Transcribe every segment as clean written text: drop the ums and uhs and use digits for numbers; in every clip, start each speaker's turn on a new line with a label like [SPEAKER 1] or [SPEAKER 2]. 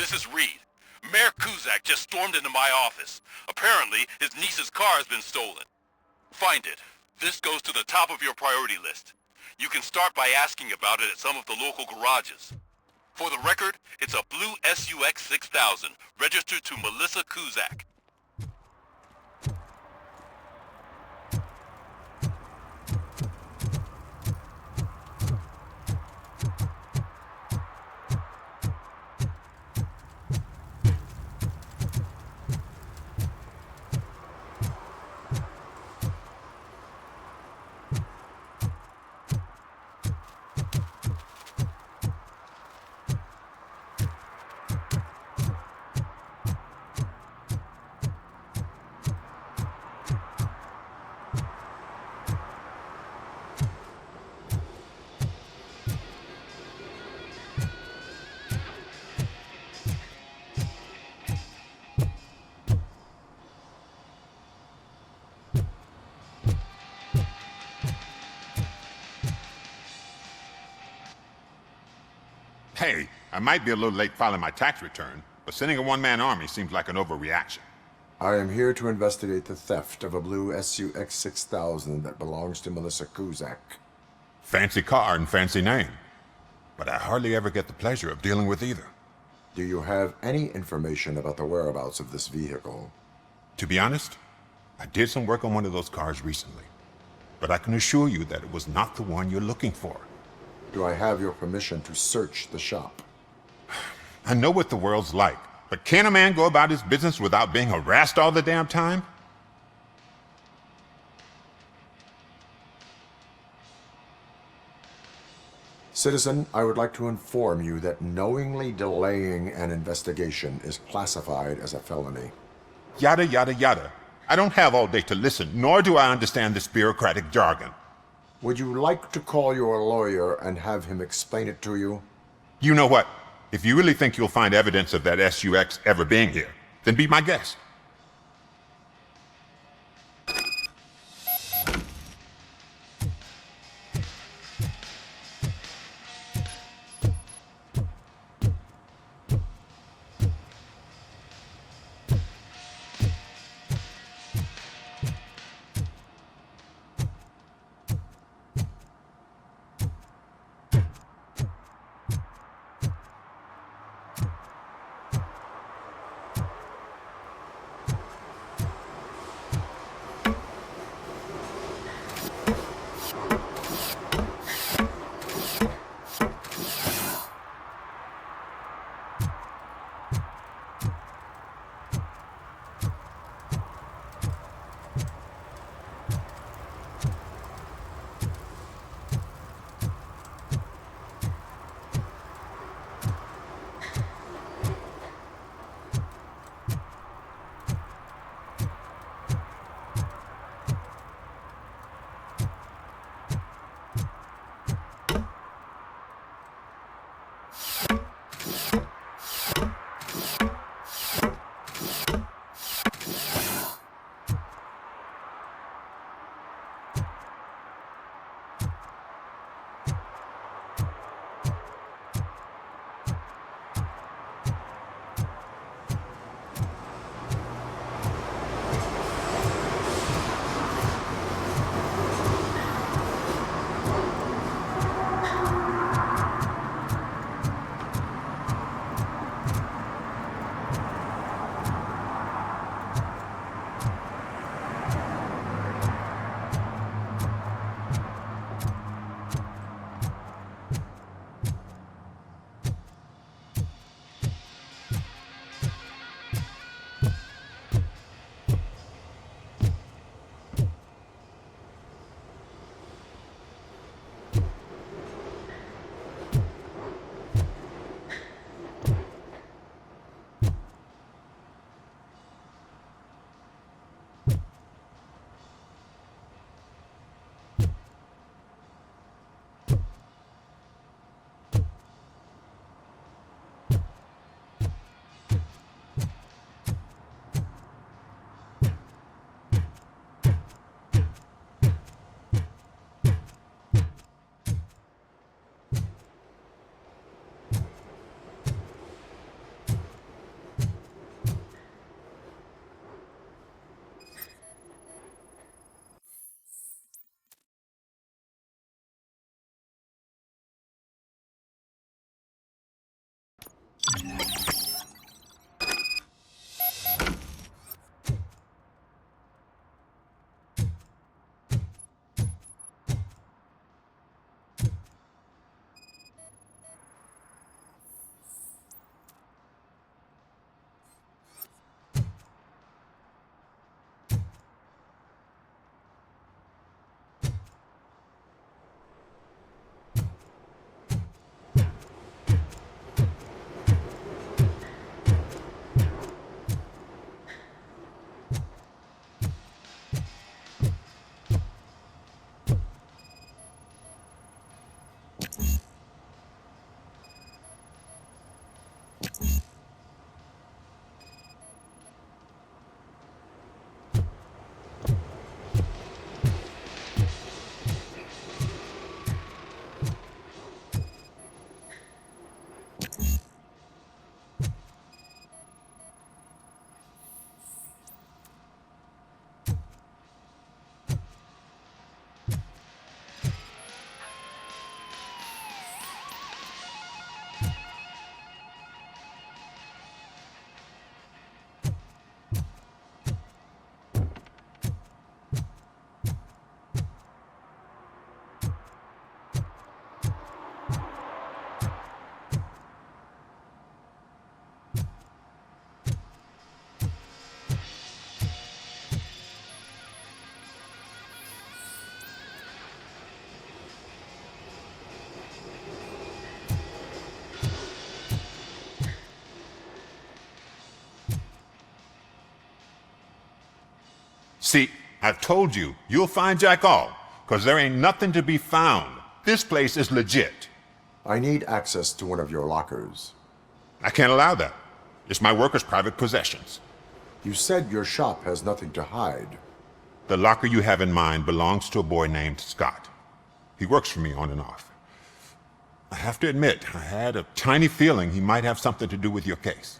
[SPEAKER 1] This is Reed. Mayor Kuzak just stormed into my office. Apparently, his niece's car has been stolen. Find it. This goes to the top of your priority list. You can start by asking about it at some of the local garages. For the record, it's a blue SUX 6000, registered to Melissa Kuzak.
[SPEAKER 2] Hey, I might be a little late filing my tax return, but sending a one-man army seems like an overreaction.
[SPEAKER 3] I am here to investigate the theft of a blue SUX 6000 that belongs to Melissa Kuzak.
[SPEAKER 2] Fancy car and fancy name, but I hardly ever get the pleasure of dealing with either.
[SPEAKER 3] Do you have any information about the whereabouts of this vehicle?
[SPEAKER 2] To be honest, I did some work on one of those cars recently, but I can assure you that it was not the one you're looking for.
[SPEAKER 3] Do I have your permission to search the shop?
[SPEAKER 2] I know what the world's like, but can a man go about his business without being harassed all the damn time?
[SPEAKER 3] Citizen, I would like to inform you that knowingly delaying an investigation is classified as a felony.
[SPEAKER 2] Yada, yada, yada. I don't have all day to listen, nor do I understand this bureaucratic jargon.
[SPEAKER 3] Would you like to call your lawyer and have him explain it to you?
[SPEAKER 2] You know what? If you really think you'll find evidence of that SUX ever being here, then be my guest. See, I've told you, you'll find Jack all, because there ain't nothing to be found. This place is legit.
[SPEAKER 3] I need access to one of your lockers.
[SPEAKER 2] I can't allow that. It's my workers' private possessions.
[SPEAKER 3] You said your shop has nothing to hide.
[SPEAKER 2] The locker you have in mind belongs to a boy named Scott. He works for me on and off. I have to admit, I had a tiny feeling he might have something to do with your case.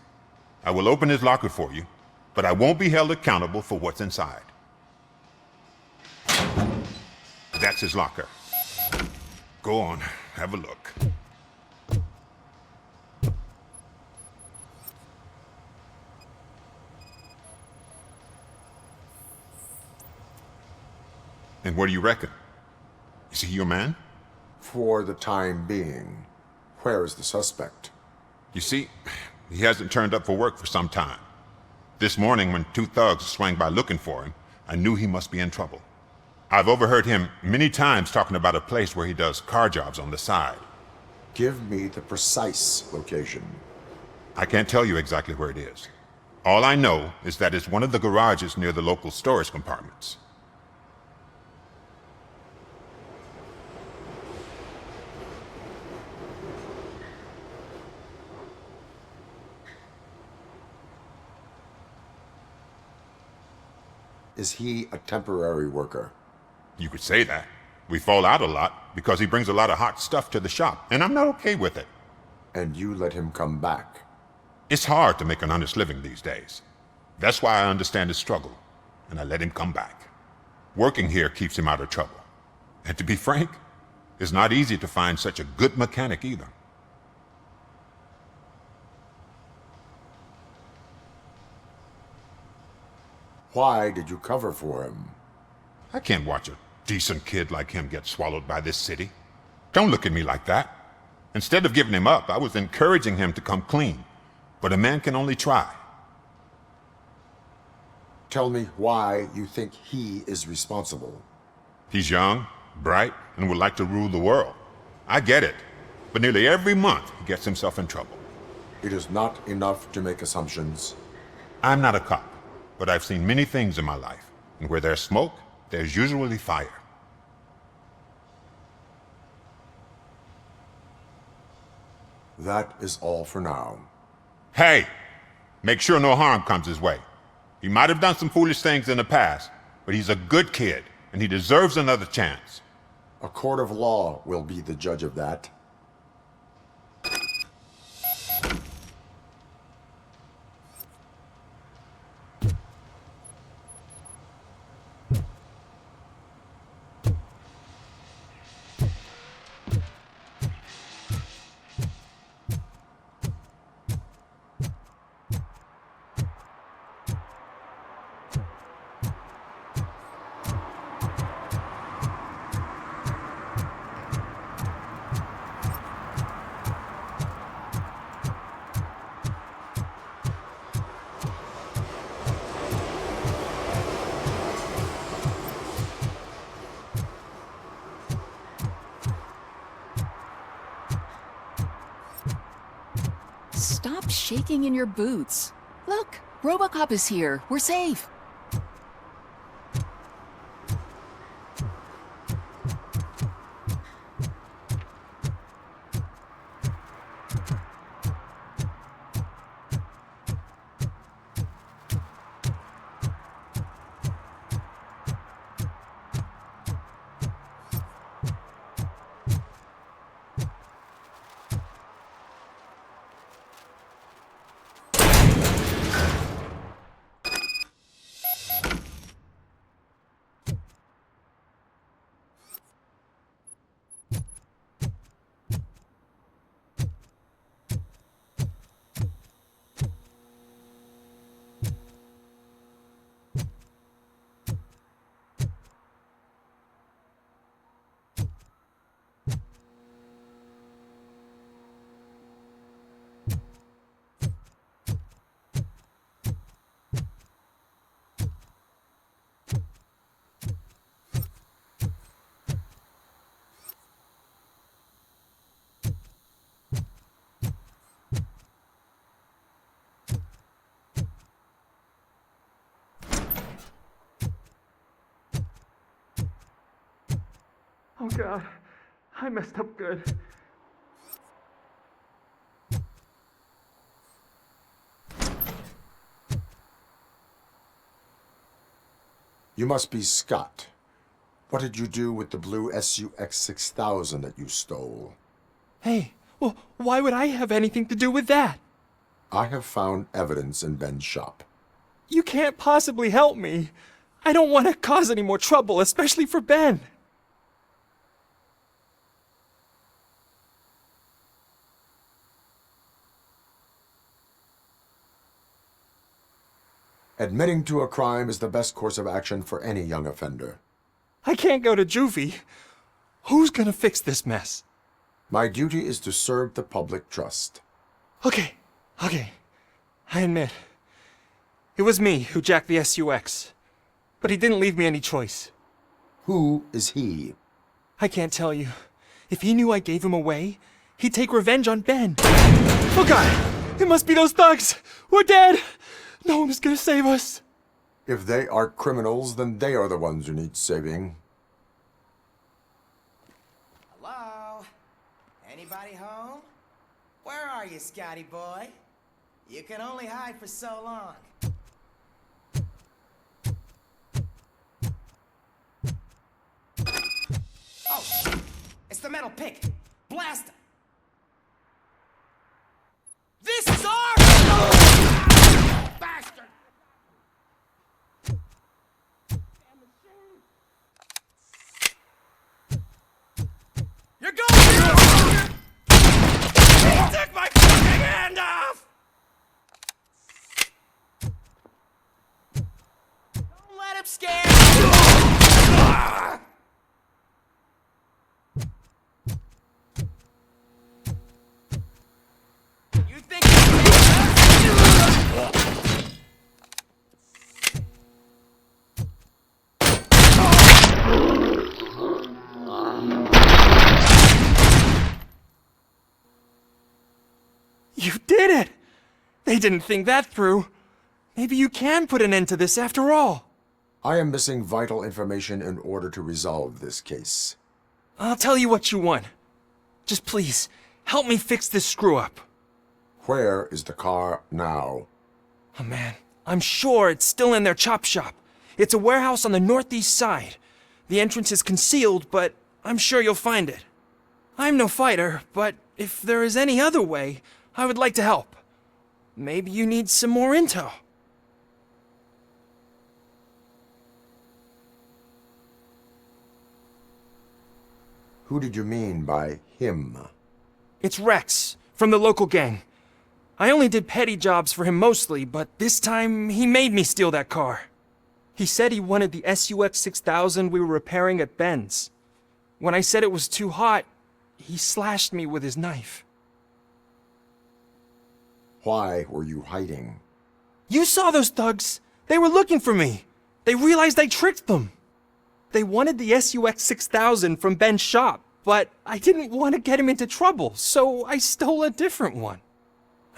[SPEAKER 2] I will open his locker for you, but I won't be held accountable for what's inside. That's his locker. Go on, have a look. And what do you reckon? Is he your man?
[SPEAKER 3] For the time being. Where is the suspect?
[SPEAKER 2] You see, he hasn't turned up for work for some time. This morning, when two thugs swang by looking for him, I knew he must be in trouble. I've overheard him many times talking about a place where he does car jobs on the side.
[SPEAKER 3] Give me the precise location.
[SPEAKER 2] I can't tell you exactly where it is. All I know is that it's one of the garages near the local storage compartments.
[SPEAKER 3] Is he a temporary worker?
[SPEAKER 2] You could say that. We fall out a lot because he brings a lot of hot stuff to the shop, and I'm not okay with it.
[SPEAKER 3] And you let him come back?
[SPEAKER 2] It's hard to make an honest living these days. That's why I understand his struggle, and I let him come back. Working here keeps him out of trouble. And to be frank, it's not easy to find such a good mechanic either.
[SPEAKER 3] Why did you cover for him?
[SPEAKER 2] I can't watch a decent kid like him get swallowed by this city. Don't look at me like that. Instead of giving him up, I was encouraging him to come clean. But a man can only try.
[SPEAKER 3] Tell me why you think he is responsible.
[SPEAKER 2] He's young, bright, and would like to rule the world. I get it. But nearly every month, he gets himself in trouble.
[SPEAKER 3] It is not enough to make assumptions.
[SPEAKER 2] I'm not a cop, but I've seen many things in my life. And where there's smoke, there's usually fire.
[SPEAKER 3] That is all for now.
[SPEAKER 2] Hey! Make sure no harm comes his way. He might have done some foolish things in the past, but he's a good kid, and he deserves another chance.
[SPEAKER 3] A court of law will be the judge of that.
[SPEAKER 4] Stop shaking in your boots. Look, RoboCop is here. We're safe.
[SPEAKER 5] Oh God, I messed up good.
[SPEAKER 3] You must be Scott. What did you do with the blue SUX 6000 that you stole?
[SPEAKER 5] Hey, well, why would I have anything to do with that?
[SPEAKER 3] I have found evidence in Ben's shop.
[SPEAKER 5] You can't possibly help me. I don't want to cause any more trouble, especially for Ben.
[SPEAKER 3] Admitting to a crime is the best course of action for any young offender.
[SPEAKER 5] I can't go to juvie. Who's gonna fix this mess?
[SPEAKER 3] My duty is to serve the public trust.
[SPEAKER 5] Okay. I admit. It was me who jacked the SUX. But he didn't leave me any choice.
[SPEAKER 3] Who is he?
[SPEAKER 5] I can't tell you. If he knew I gave him away, he'd take revenge on Ben. Oh God! It must be those thugs! We're dead! No one is gonna save us.
[SPEAKER 3] If they are criminals, then they are the ones who need saving.
[SPEAKER 6] Hello? Anybody home? Where are you, Scotty boy? You can only hide for so long. Oh, it's the metal pick. Blast him. This is our bastard! You're going! He took my fucking hand off! Don't let him scare you! You think you can take us?
[SPEAKER 5] You did it! They didn't think that through. Maybe you can put an end to this after all.
[SPEAKER 3] I am missing vital information in order to resolve this case.
[SPEAKER 5] I'll tell you what you want. Just please, help me fix this screw-up.
[SPEAKER 3] Where is the car now?
[SPEAKER 5] Oh man, I'm sure it's still in their chop shop. It's a warehouse on the northeast side. The entrance is concealed, but I'm sure you'll find it. I'm no fighter, but if there is any other way, I would like to help. Maybe you need some more intel.
[SPEAKER 3] Who did you mean by him?
[SPEAKER 5] It's Rex, from the local gang. I only did petty jobs for him mostly, but this time he made me steal that car. He said he wanted the SUX 6000 we were repairing at Ben's. When I said it was too hot, he slashed me with his knife.
[SPEAKER 3] Why were you hiding?
[SPEAKER 5] You saw those thugs! They were looking for me! They realized I tricked them! They wanted the SUX 6000 from Ben's shop, but I didn't want to get him into trouble, so I stole a different one.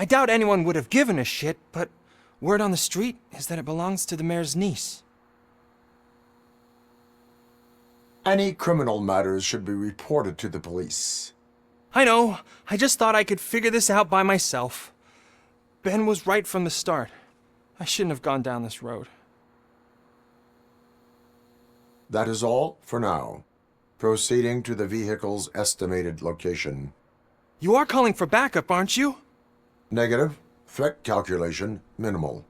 [SPEAKER 5] I doubt anyone would have given a shit, but word on the street is that it belongs to the mayor's niece.
[SPEAKER 3] Any criminal matters should be reported to the police.
[SPEAKER 5] I know. I just thought I could figure this out by myself. Ben was right from the start. I shouldn't have gone down this road.
[SPEAKER 3] That is all for now. Proceeding to the vehicle's estimated location.
[SPEAKER 5] You are calling for backup, aren't you?
[SPEAKER 3] Negative. Threat calculation minimal.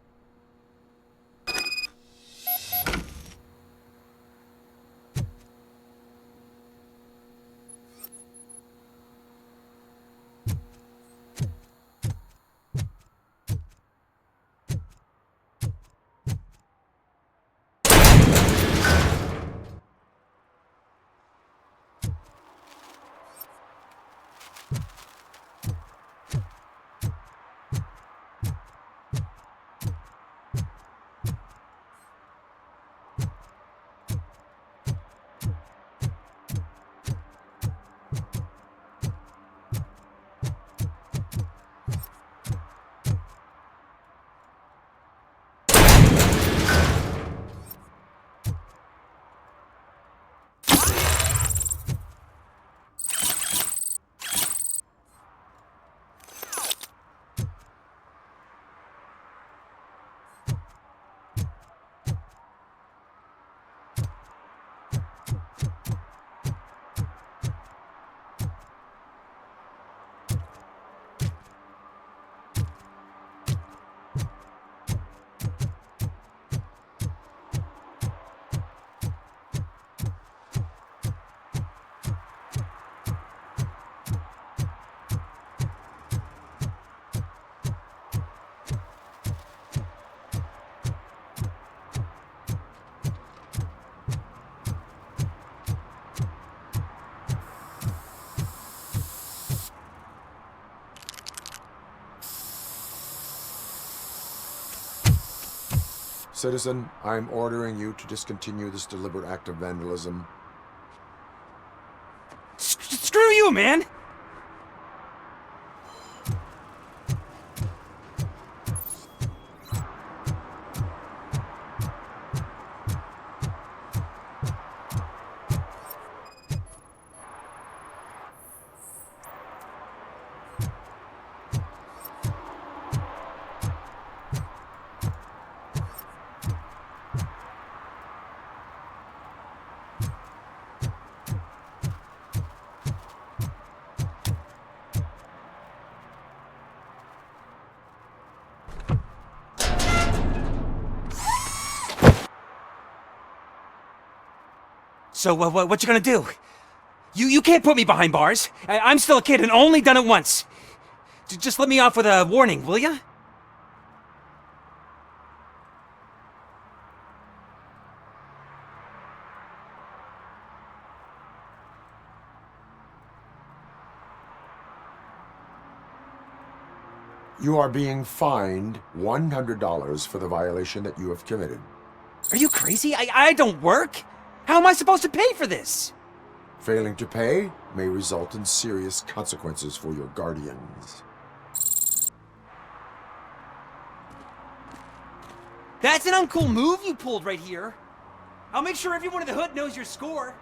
[SPEAKER 3] Citizen, I'm ordering you to discontinue this deliberate act of vandalism.
[SPEAKER 5] Screw you, man!
[SPEAKER 7] So, what you gonna do? You can't put me behind bars. I'm still a kid and only done it once. Just let me off with a warning, will ya?
[SPEAKER 3] You are being fined $100 for the violation that you have committed.
[SPEAKER 7] Are you crazy? I don't work. How am I supposed to pay for this?
[SPEAKER 3] Failing to pay may result in serious consequences for your guardians.
[SPEAKER 7] That's an uncool move you pulled right here. I'll make sure everyone in the hood knows your score.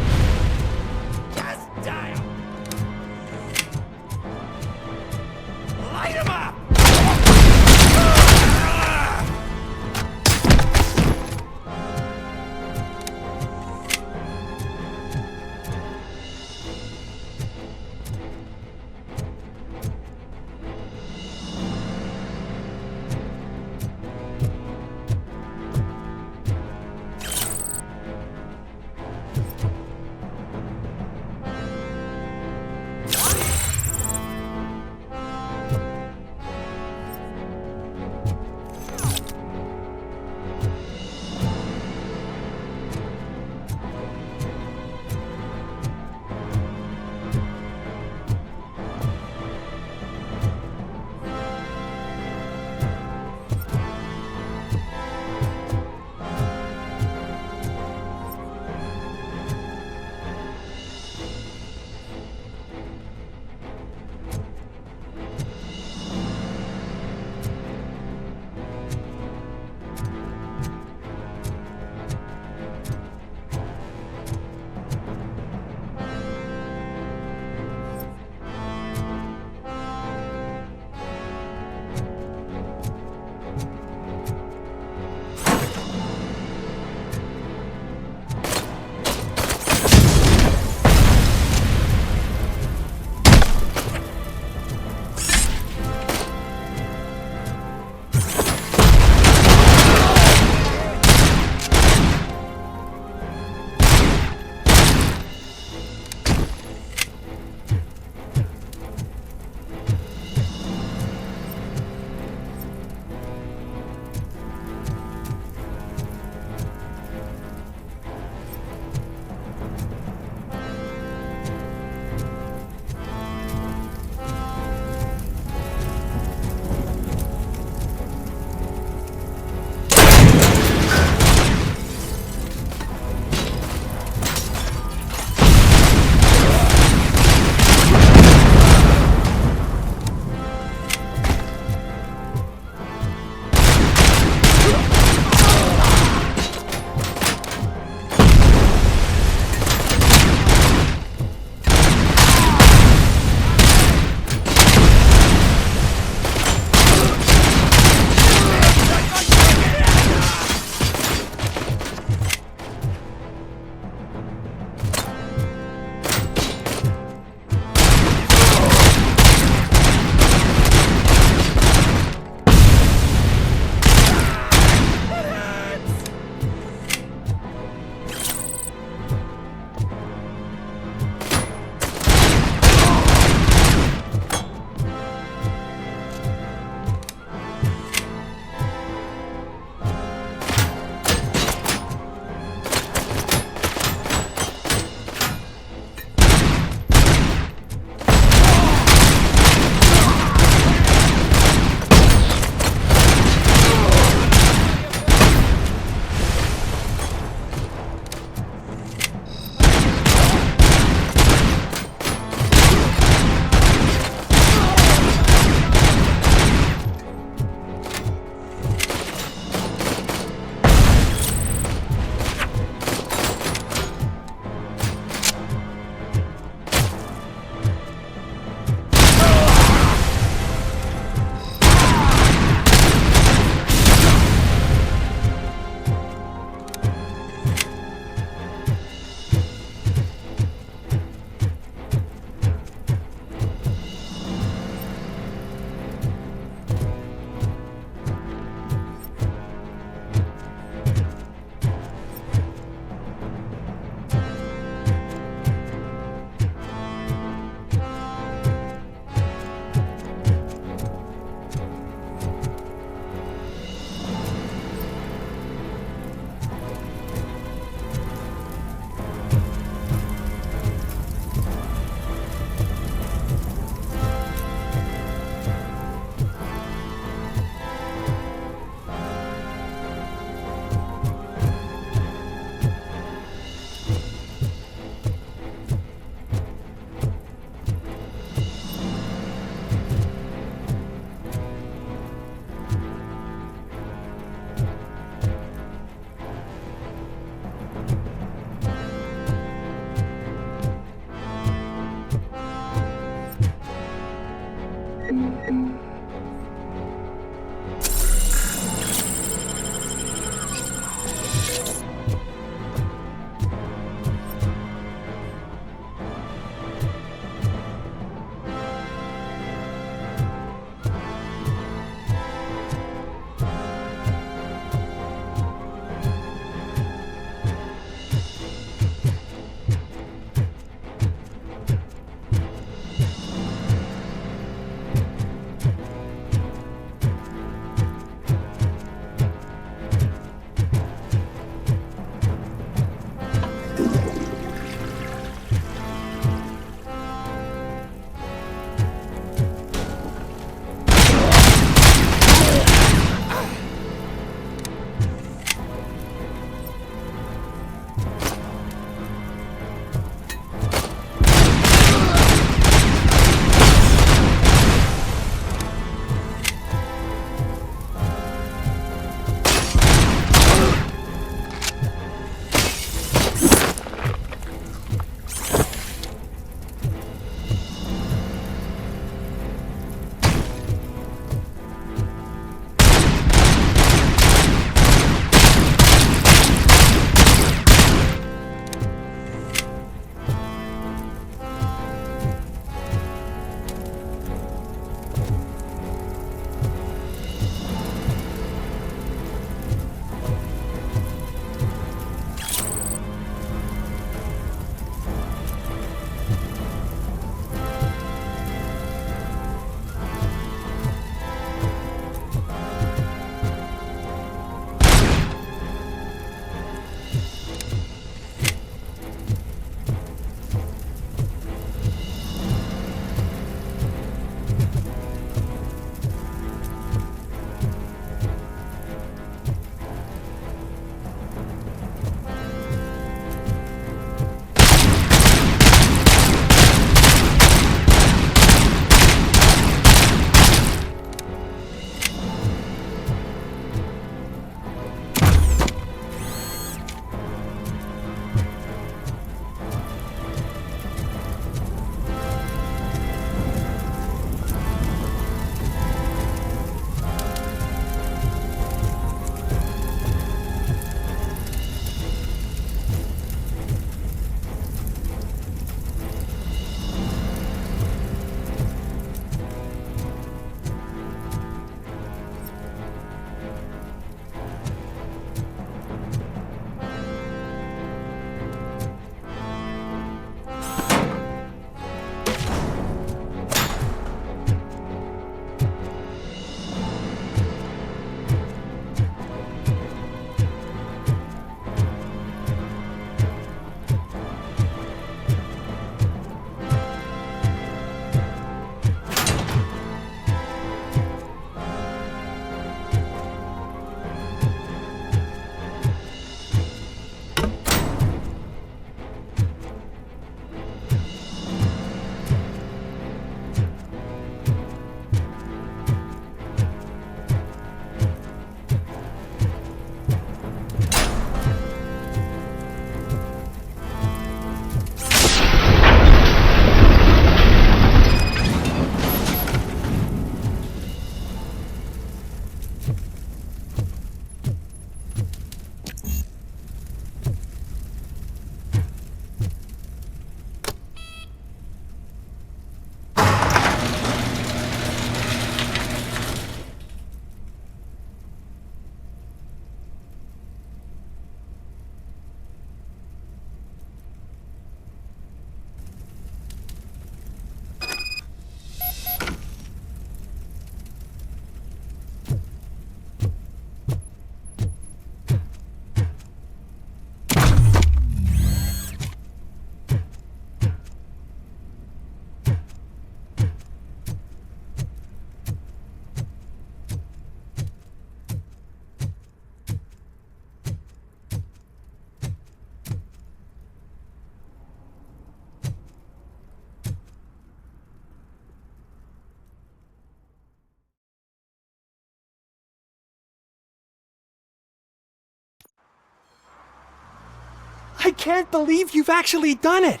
[SPEAKER 5] I can't believe you've actually done it!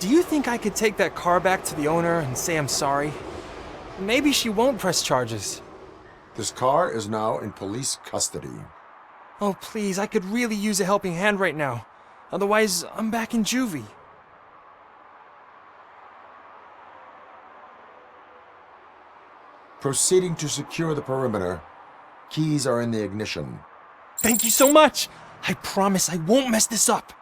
[SPEAKER 5] Do you think I could take that car back to the owner and say I'm sorry? Maybe she won't press charges.
[SPEAKER 3] This car is now in police custody.
[SPEAKER 5] Oh, please, I could really use a helping hand right now. Otherwise, I'm back in juvie.
[SPEAKER 3] Proceeding to secure the perimeter. Keys are in the ignition.
[SPEAKER 5] Thank you so much! I promise I won't mess this up.